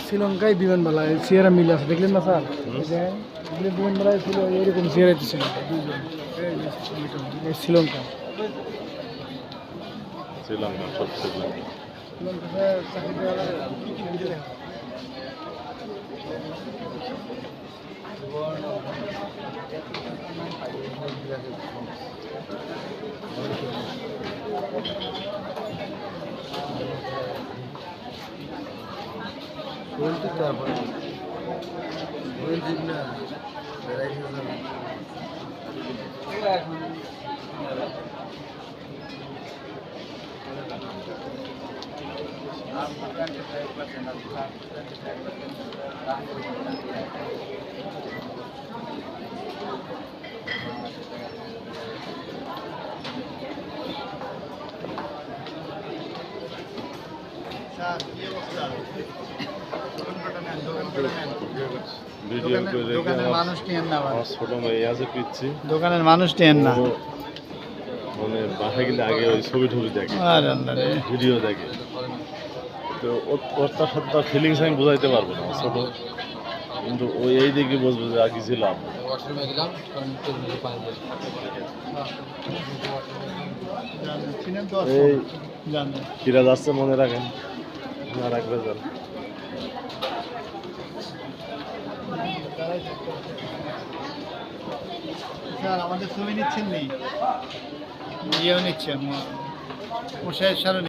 শ্রীলঙ্কায় বিমানবালা সিয়ারা মিল আছে দেখলেন না স্যার? বিমানবালায় ছিল এরকম সিয়ারাতে ছিল শ্রীলঙ্কা। শ্রীলঙ্কা সব শ্রীলঙ্কা। দোকানের মানুষ টেন না, ছোট মেয়ে আছে পিচ্ছি, দোকানের মানুষ টেন না, মানে বাসায় গেলে আগে ওই ছবি টবি দেখে, ভিডিও দেখে, তো ওর তার সাথে তার ফিলিংস আমি বোঝাইতে পারবো না ছোট, কিন্তু ওই এই দিকে বুঝবো যে আগে ছিলাম। এই কিরা যাচ্ছে মনে রাখেন, না রাখবে যান। স্যার আমাদের ছবি নিচ্ছেন নি, ইয়েও নিচ্ছেন, মশাই সারা